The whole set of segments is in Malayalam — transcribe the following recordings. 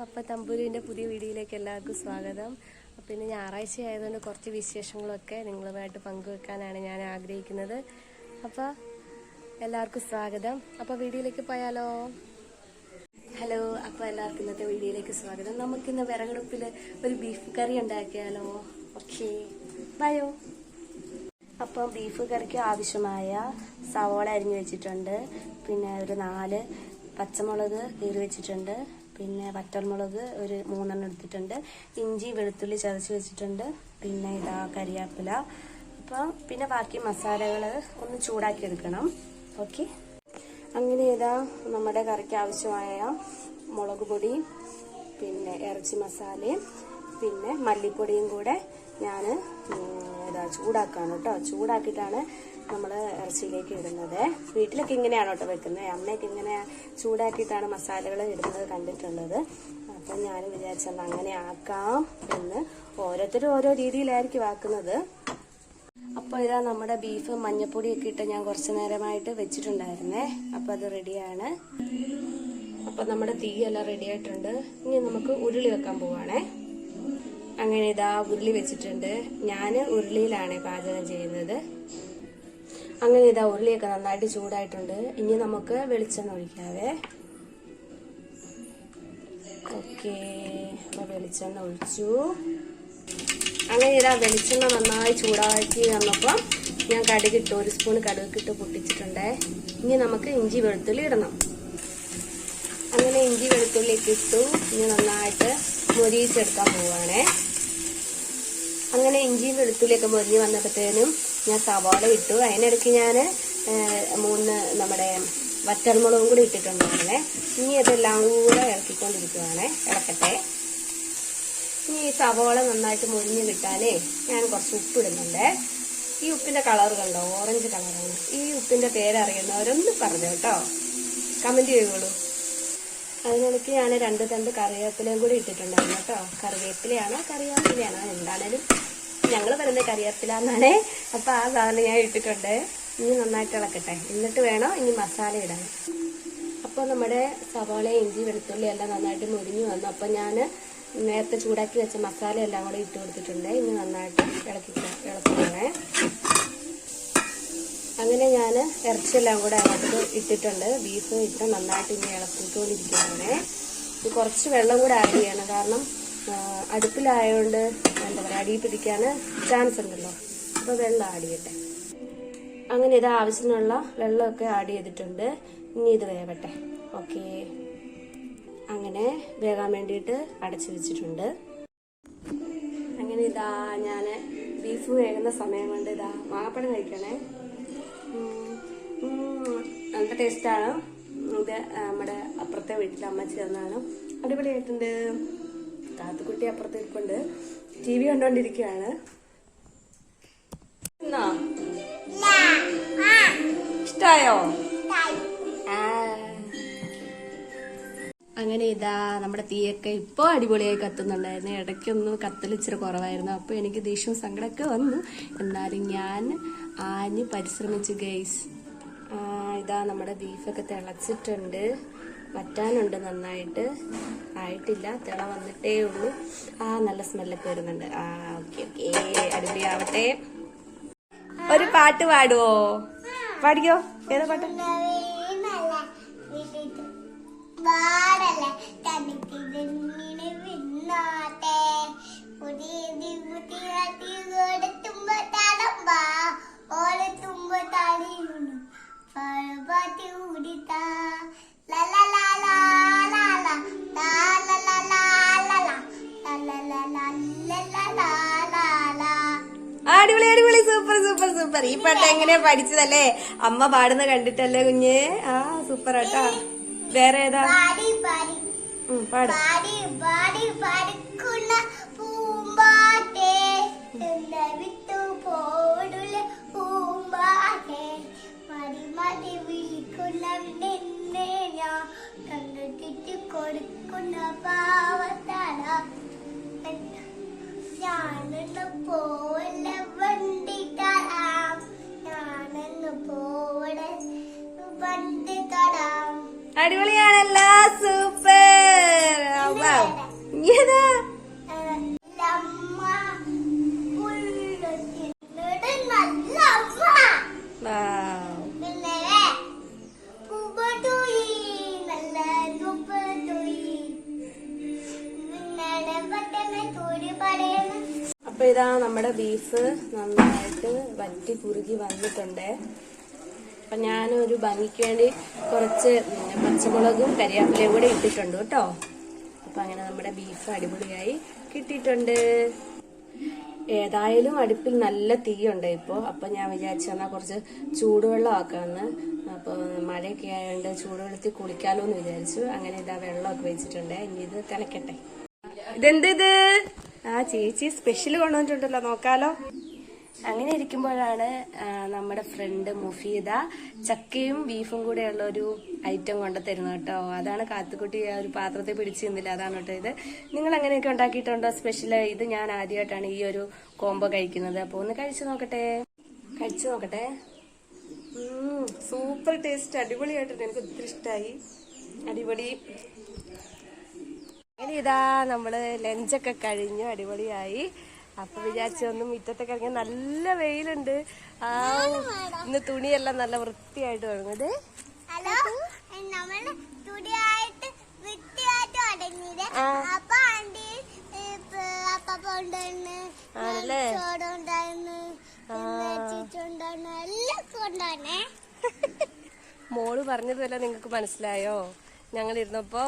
അപ്പോൾ തമ്പുരുവിൻ്റെ പുതിയ വീഡിയോയിലേക്ക് എല്ലാവർക്കും സ്വാഗതം. അപ്പോൾ ഇന്ന് ഞായറാഴ്ച ആയതുകൊണ്ട് കുറച്ച് വിശേഷങ്ങളൊക്കെ നിങ്ങളുമായിട്ട് പങ്കുവെക്കാനാണ് ഞാൻ ആഗ്രഹിക്കുന്നത്. അപ്പോൾ എല്ലാവർക്കും സ്വാഗതം. അപ്പോൾ വീഡിയോയിലേക്ക് പോയാലോ? ഹലോ, അപ്പോൾ എല്ലാവർക്കും ഇന്നത്തെ വീഡിയോയിലേക്ക് സ്വാഗതം. നമുക്കിന്ന് വിറകടുപ്പിൽ ഒരു ബീഫ് കറി ഉണ്ടാക്കിയാലോ? Okay, bio. അപ്പം ബീഫ് കറിക്ക് ആവശ്യമായ സവോള അരിഞ്ഞു വെച്ചിട്ടുണ്ട്, പിന്നെ ഒരു 4 പച്ചമുളക് കീറി വെച്ചിട്ടുണ്ട്, പിന്നെ വറ്റൽമുളക് ഒരു 3 എടുത്തിട്ടുണ്ട്, ഇഞ്ചി വെളുത്തുള്ളി ചതച്ച് വെച്ചിട്ടുണ്ട്, പിന്നെ ഇതാ കരിയാപ്പില. അപ്പം പിന്നെ ബാക്കി മസാലകൾ ഒന്ന് ചൂടാക്കി എടുക്കണം. ഓക്കെ, അങ്ങനെ ഇതാ നമ്മുടെ കറിക്ക് ആവശ്യമായ മുളക് പൊടി, പിന്നെ ഇറച്ചി മസാലയും പിന്നെ മല്ലിപ്പൊടിയും കൂടെ ഞാൻ ഇതാ ചൂടാക്കാണ് കേട്ടോ. ചൂടാക്കിയിട്ടാണ് നമ്മൾ ഇറച്ചിയിലേക്ക് ഇടുന്നത്. വീട്ടിലൊക്കെ ഇങ്ങനെയാണ് കേട്ടോ വെക്കുന്നത്. അമ്മയൊക്കെ ഇങ്ങനെ ചൂടാക്കിയിട്ടാണ് മസാലകൾ ഇടുന്നത് കണ്ടിട്ടുള്ളത്. അപ്പം ഞാൻ വിചാരിച്ചത് അങ്ങനെ ആക്കാം എന്ന്. ഓരോരുത്തരും ഓരോ രീതിയിലായിരിക്കും ആക്കുന്നത്. അപ്പോൾ ഇതാ നമ്മുടെ ബീഫ് മഞ്ഞപ്പൊടിയൊക്കെ ഇട്ട് ഞാൻ കുറച്ച് നേരമായിട്ട് വെച്ചിട്ടുണ്ടായിരുന്നേ. അപ്പോൾ അത് റെഡിയാണ്. അപ്പം നമ്മുടെ തീയെല്ലാം റെഡി ആയിട്ടുണ്ട്. ഇനി നമുക്ക് ഉരുളി വെക്കാൻ പോവാണേ. അങ്ങനെ ഇതാ ഉരുളി വെച്ചിട്ടുണ്ട്. ഞാൻ ഉരുളിയിലാണ് പാചകം ചെയ്യുന്നത്. അങ്ങനെ ഇതാ ഉരുളിയൊക്കെ നന്നായിട്ട് ചൂടായിട്ടുണ്ട്. ഇനി നമുക്ക് വെളിച്ചെണ്ണ ഒഴിക്കാവേ. ഓക്കെ, അപ്പോൾ വെളിച്ചെണ്ണ ഒഴിച്ചു. അങ്ങനെ ഇതാ വെളിച്ചെണ്ണ നന്നായി ചൂടാക്കി വന്നപ്പോൾ ഞാൻ കടുകിട്ട് 1 സ്പൂൺ കടുകിട്ട് പൊട്ടിച്ചിട്ടുണ്ട്. ഇനി നമുക്ക് ഇഞ്ചി വെളുത്തുള്ളി ഇടണം. അങ്ങനെ ഇഞ്ചി വെളുത്തുള്ളിയൊക്കെ ഇട്ടു. ഇനി നന്നായിട്ട് മൊരിയിച്ചെടുക്കാൻ പോവുകയാണേ. അങ്ങനെ ഇഞ്ചിയും വെളുത്തുള്ളിയൊക്കെ മൊരിഞ്ഞ് വന്നപ്പോഴത്തേനും ഞാൻ സവാള ഇട്ടു. അതിനിടയ്ക്ക് ഞാൻ 3 നമ്മുടെ വറ്റൽമുളകും കൂടി ഇട്ടിട്ടുണ്ടായിരുന്നേ. ഇനി അതെല്ലാം കൂടെ ഇളക്കിക്കൊണ്ടിരിക്കുകയാണേ. ഇളക്കട്ടെ. ഇനി ഈ സവാള നന്നായിട്ട് മൊരിഞ്ഞ് കിട്ടാനേ ഞാൻ കുറച്ച് ഉപ്പിടുന്നുണ്ട്. ഈ ഉപ്പിന്റെ കളർ കണ്ടോ? ഓറഞ്ച് കളറാണ്. ഈ ഉപ്പിന്റെ പേരറിയുന്നവരൊന്ന് പറഞ്ഞു കേട്ടോ, കമന്റ് ചെയ്യുള്ളൂ. അതിനിടയ്ക്ക് ഞാൻ 2 തണ്ട് കറിവേപ്പിലയും കൂടി ഇട്ടിട്ടുണ്ടായിരുന്നു കേട്ടോ. കറിവേപ്പിലയാണോ കറിവേപ്പിലയാണോ എന്താണേലും ഞങ്ങൾ പറയുന്നത് കറിവേപ്പില എന്നാണേ. അപ്പം ആ സാധനം ഞാൻ ഇട്ടിട്ടുണ്ട്. ഇനി നന്നായിട്ട് ഇളക്കട്ടെ. എന്നിട്ട് വേണം ഇനി മസാല ഇടാൻ. അപ്പോൾ നമ്മുടെ സവാള ഇഞ്ചി വെളുത്തുള്ളി എല്ലാം നന്നായിട്ട് മുരിഞ്ഞു വന്നു. അപ്പം ഞാൻ നേരത്തെ ചൂടാക്കി വെച്ച മസാല എല്ലാം കൂടെ ഇട്ട് കൊടുത്തിട്ടുണ്ട്. ഇനി നന്നായിട്ട് ഇളക്കണേ. അങ്ങനെ ഞാൻ ഇറച്ചിയെല്ലാം കൂടെ അങ്ങോട്ട് ഇട്ടിട്ടുണ്ട്. ബീഫ് ഇട്ട് നന്നായിട്ട് ഇനി ഇളക്കിക്കൊണ്ടിരിക്കുകയാണ്. കുറച്ച് വെള്ളം കൂടെ ആഡ് ചെയ്യണം. കാരണം അടുപ്പിലായതുകൊണ്ട് എന്താ പറയുക, അടി പിടിക്കാൻ ചാൻസ് ഉണ്ടല്ലോ. അപ്പോൾ വെള്ളം ആഡ് ചെയ്യട്ടെ. അങ്ങനെ ഇത് ആവശ്യത്തിനുള്ള വെള്ളമൊക്കെ ആഡ് ചെയ്തിട്ടുണ്ട്. ഇനി ഇത് വേവട്ടെ. ഓക്കെ, അങ്ങനെ വേകാൻ വേണ്ടിയിട്ട് അടച്ചു വെച്ചിട്ടുണ്ട്. അങ്ങനെ ഇതാ ഞാൻ ബീഫ് വേകുന്ന സമയം കൊണ്ട് ഇതാ മാങ്ങാപ്പഴം കഴിക്കണേ. നല്ല ടേസ്റ്റാണ്. ഇത് നമ്മുടെ അപ്പുറത്തെ വീട്ടിലെ അമ്മച്ചി തന്നാണ്. അടിപൊളിയായിട്ടുണ്ട്. താത്തുക്കുട്ടി അപ്പുറത്ത് ഇരിപ്പുണ്ട്, TV കണ്ടോണ്ടിരിക്കുകയാണ്. ഇഷ്ടായോ? അങ്ങനെ ഇതാ നമ്മുടെ തീയൊക്കെ ഇപ്പോൾ അടിപൊളിയായി കത്തുന്നുണ്ടായിരുന്നു. ഇടയ്ക്കൊന്നും കത്തൽ ഇച്ചിരി കുറവായിരുന്നു. അപ്പോൾ എനിക്ക് ദേഷ്യവും സങ്കടമൊക്കെ വന്നു. എന്നാലും ഞാൻ ആഞ്ഞ് പരിശ്രമിച്ചു ഗൈസ്. ഇതാ നമ്മുടെ ബീഫൊക്കെ തിളച്ചിട്ടുണ്ട്. വറ്റാനുണ്ട്, നന്നായിട്ട് ആയിട്ടില്ല. തിള വന്നിട്ടേ ഉള്ളൂ. നല്ല സ്മെല്ലൊക്കെ വരുന്നുണ്ട്. ഓക്കെ, അടിപൊളിയാവട്ടെ. ഒരു പാട്ട് പാടുവോ? പാടിക്കോ. ഏതാ പാട്ട്? അടിപൊളി അടിപൊളി, സൂപ്പർ സൂപ്പർ സൂപ്പർ. ഈ പാട്ട് എങ്ങനെയാ പഠിച്ചതല്ലേ? അമ്മ പാടുന്ന കണ്ടിട്ടല്ലേ കുഞ്ഞേ? സൂപ്പർ ആട്ടാ. വേറെ ഏതാ? പാട്. അടിപൊളിയാണല്ലോ, സൂപ്പർ. ഏതാ? അപ്പൊ ഇതാ നമ്മുടെ ബീഫ് നന്നായിട്ട് വറ്റി കുറുകി വന്നിട്ടുണ്ട്. അപ്പൊ ഞാനൊരു ഭംഗിക്ക് വേണ്ടി കുറച്ച് പച്ചമുളകും കരിയാപ്പിലയും കൂടെ ഇട്ടിട്ടുണ്ട് കേട്ടോ. അപ്പൊ അങ്ങനെ നമ്മുടെ ബീഫ് അടിപൊളിയായി കിട്ടിയിട്ടുണ്ട്. ഏതായാലും അടുപ്പിൽ നല്ല തീയുണ്ട് ഇപ്പോ. അപ്പൊ ഞാൻ വിചാരിച്ചെന്നാ കുറച്ച് ചൂടുവെള്ളം ആക്കാന്ന്. അപ്പൊ മഴയൊക്കെ ആയതുകൊണ്ട് ചൂടുവെള്ളത്തിൽ കുളിക്കാലോ എന്ന് വിചാരിച്ചു. അങ്ങനെ ഇതാ വെള്ളമൊക്കെ വെച്ചിട്ടുണ്ട്. ഇനി ഇത് തിളക്കട്ടെ. ഇതെന്ത്? ആ ചേച്ചി സ്പെഷ്യൽ കൊണ്ടുവന്നിട്ടുണ്ടല്ലോ, നോക്കാലോ. അങ്ങനെ ഇരിക്കുമ്പോഴാണ് നമ്മുടെ ഫ്രണ്ട് മുഫീദ ചക്കയും ബീഫും കൂടെയുള്ള ഒരു ഐറ്റം കൊണ്ടു തരുന്നത് കേട്ടോ. അതാണ് കാത്തുകുട്ടി ആ ഒരു പാത്രത്തെ പിടിച്ചു നിന്നില്ല. അതാണ് കേട്ടോ ഇത്. നിങ്ങൾ അങ്ങനെയൊക്കെ ഉണ്ടാക്കിയിട്ടുണ്ടോ സ്പെഷ്യൽ? ഇത് ഞാൻ ആദ്യമായിട്ടാണ് ഈ ഒരു കോംബോ കഴിക്കുന്നത്. അപ്പൊ ഒന്ന് കഴിച്ചു നോക്കട്ടെ. സൂപ്പർ ടേസ്റ്റ്, അടിപൊളിയായിട്ടുണ്ട്. എനിക്ക് ഒത്തിരി ഇഷ്ടമായി. അടിപൊളി. ഇനി ഇതാ നമ്മള് ലഞ്ചൊക്കെ കഴിഞ്ഞു, അടിപൊളിയായി. അപ്പൊ വിചാരിച്ചൊന്നും മുറ്റത്തൊക്കെ ഇറങ്ങിയ നല്ല വെയിലുണ്ട്. ഇന്ന് തുണിയെല്ലാം നല്ല വൃത്തിയായിട്ട് തുടങ്ങുന്നത്. ആണല്ലേ? മോള് പറഞ്ഞതല്ല നിങ്ങൾക്ക് മനസ്സിലായോ? ഞങ്ങൾ ഇരുന്നപ്പോ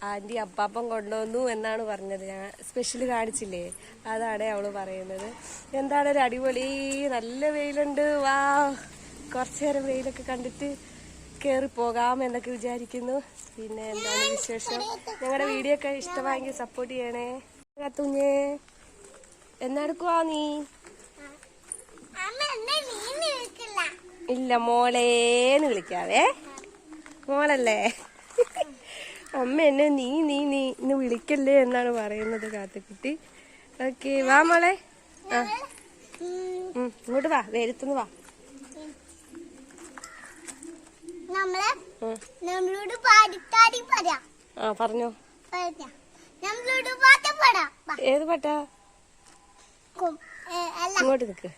ആന്റി അപ്പാപ്പം കൊണ്ടുവന്നു എന്നാണ് പറഞ്ഞത്. ഞാൻ സ്പെഷ്യൽ കാണിച്ചില്ലേ, അതാണ് അവള് പറയുന്നത്. എന്താണ് ഒരു അടിപൊളി, നല്ല വെയിലുണ്ട്. വാ, കുറച്ചേരം വെയിലൊക്കെ കണ്ടിട്ട് കേറി പോകാം എന്നൊക്കെ വിചാരിക്കുന്നു. പിന്നെ എന്താണ് വിശേഷം? ഞങ്ങളുടെ വീഡിയോ ഒക്കെ ഇഷ്ടമായെങ്കിൽ സപ്പോർട്ട് ചെയ്യണേ. കത്തുഞ്ഞേ, എന്നെടുക്കുവാ നീ? ഇല്ല, മോളേന്ന് വിളിക്കാവേ. മോളല്ലേ? അമ്മ എന്നെ നീ ഇന്ന് വിളിക്കല്ലേ എന്നാണ് പറയുന്നത് കാത്തുകുട്ടി. ഓക്കെ, വാ മോളെ. ഇങ്ങോട്ട് വാ, വെയിലത്തുനിന്ന് വാ. പറഞ്ഞോ. ഏത് പാട്ടാ? ഇങ്ങോട്ട് നിക്ക്.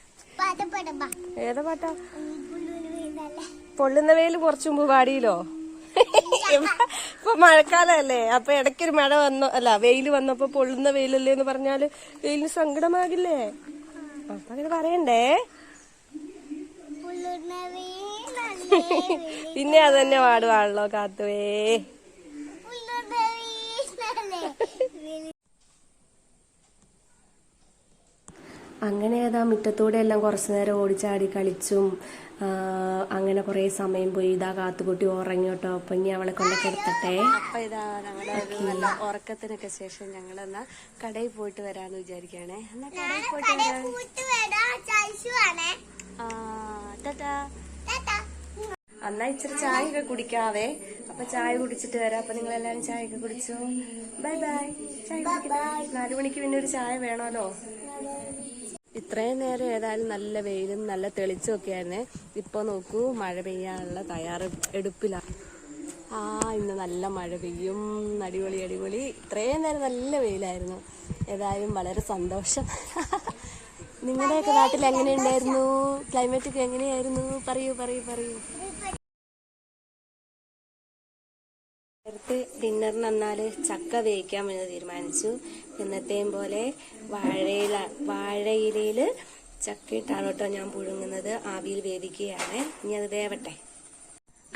ഏതാ പാട്ടാ? പൊള്ളുന്ന വെയിൽ കുറച്ചു മുമ്പ് പാടിയില്ലോ. ഇപ്പൊ മഴക്കാലല്ലേ, അപ്പൊ ഇടയ്ക്കൊരു മഴ വന്നോ, അല്ല വെയിൽ വന്നപ്പോ പൊള്ളുന്ന വെയിലല്ലേ എന്ന് പറഞ്ഞാല് വെയിലിന് സങ്കടമാകില്ലേ? അപ്പൊ അങ്ങനെ പറയണ്ടേ. പിന്നെ അത് തന്നെ പാടുവാണല്ലോ കാത്തുവേ. അങ്ങനെ ഏതാ മുറ്റത്തൂടെ എല്ലാം കുറച്ചു നേരം ഓടിച്ചാടി കളിച്ചും അങ്ങനെ കുറെ സമയം പോയി. ഇതാ കാത്തുകുട്ടി ഉറങ്ങി കേട്ടോ. അപ്പൊ ഇനി അവളെ കൊണ്ട് കിടത്തട്ടെ. അപ്പൊ ഇതാ ഞങ്ങളുടെ നല്ല ഉറക്കത്തിനൊക്കെ ശേഷം ഞങ്ങൾ എന്നാ കടയിൽ പോയിട്ട് വരാന്ന് വിചാരിക്കുകയാണേ. എന്നാ കടയിൽ പോയിട്ട് എന്നാ ഇച്ചിരി ചായ ഒക്കെ കുടിക്കാവേ. അപ്പൊ ചായ കുടിച്ചിട്ട് വരാം. അപ്പൊ നിങ്ങൾ എല്ലാരും ചായ ഒക്കെ കുടിച്ചോ. Bye bye. ചായ കുടിക്കട്ടെ. 4 മണിക്ക് പിന്നെ ഒരു ചായ വേണമല്ലോ. ഇത്രയും നേരം ഏതായാലും നല്ല വെയിലും നല്ല തെളിച്ചും ഒക്കെ ആയിരുന്നേ. ഇപ്പൊ നോക്കൂ, മഴ പെയ്യാനുള്ള തയ്യാറെടുപ്പിലാണ്. ഇന്ന് നല്ല മഴ പെയ്യും. അടിപൊളി അടിപൊളി. ഇത്രയും നേരം നല്ല വെയിലായിരുന്നു. ഏതായാലും വളരെ സന്തോഷം. നിങ്ങളുടെയൊക്കെ നാട്ടിൽ എങ്ങനെയുണ്ടായിരുന്നു? ക്ലൈമറ്റ് ഒക്കെ എങ്ങനെയായിരുന്നു? പറയൂ. നേരത്തെ ഡിന്നറിന് എന്നാല് ചക്ക വേവിക്കാമെന്ന് തീരുമാനിച്ചു. എന്നത്തെയും പോലെ വാഴയിലയില് ചക്ക ഇട്ടാണ് കേട്ടോ ഞാൻ പുഴുങ്ങുന്നത്. ആവിയിൽ വേവിക്കുകയാണ്. ഇനി അത് വേവട്ടെ.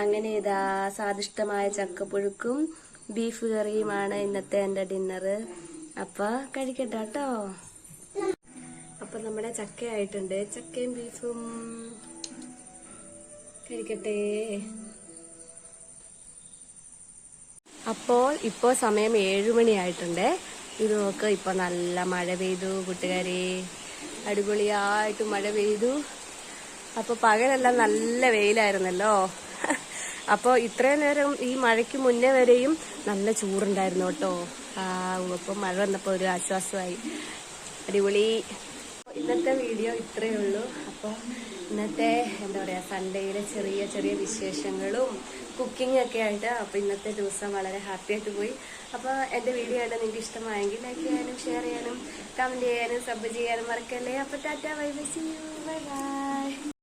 അങ്ങനെ ഇതാ സ്വാദിഷ്ടമായ ചക്കപ്പുഴുക്കും ബീഫ് കറിയുമാണ് ഇന്നത്തെ എന്റെ ഡിന്നറ്. അപ്പൊ കഴിക്കട്ടെ കേട്ടോ. അപ്പൊ നമ്മുടെ ചക്ക ആയിട്ടുണ്ട്. ചക്കയും ബീഫും കഴിക്കട്ടെ. അപ്പോൾ ഇപ്പോൾ സമയം 7 മണിയായിട്ടുണ്ട്. ഇത് നോക്ക്, ഇപ്പൊ നല്ല മഴ പെയ്തു കൂട്ടുകാരെ. അടിപൊളിയായിട്ട് മഴ പെയ്തു. അപ്പൊ പകലെല്ലാം നല്ല വെയിലായിരുന്നല്ലോ. അപ്പോൾ ഇത്രയും നേരം ഈ മഴയ്ക്ക് മുന്നേ വരെയും നല്ല ചൂടുണ്ടായിരുന്നു കേട്ടോ. ഇപ്പൊ മഴ വന്നപ്പോൾ ഒരു ആശ്വാസമായി. അടിപൊളി. ഇന്നത്തെ വീഡിയോ ഇത്രയേ ഉള്ളൂ. അപ്പോൾ ഇന്നത്തെ എന്താ പറയാ, സൺഡേയിലെ ചെറിയ ചെറിയ വിശേഷങ്ങളും കുക്കിംഗ് ഒക്കെ ആയിട്ട്. അപ്പോൾ ഇന്നത്തെ ദിവസം വളരെ ഹാപ്പി ആയിട്ട് പോയി. അപ്പോൾ എൻ്റെ വീഡിയോ ആയിട്ട് നിങ്ങൾക്ക് ഇഷ്ടമായെങ്കിൽ ലൈക്ക് ചെയ്യാനും ഷെയർ ചെയ്യാനും കമൻറ്റ് ചെയ്യാനും സബ് ചെയ്യാനും മറക്കല്ലേ. അപ്പോൾ tata bye bye, see you, bye by.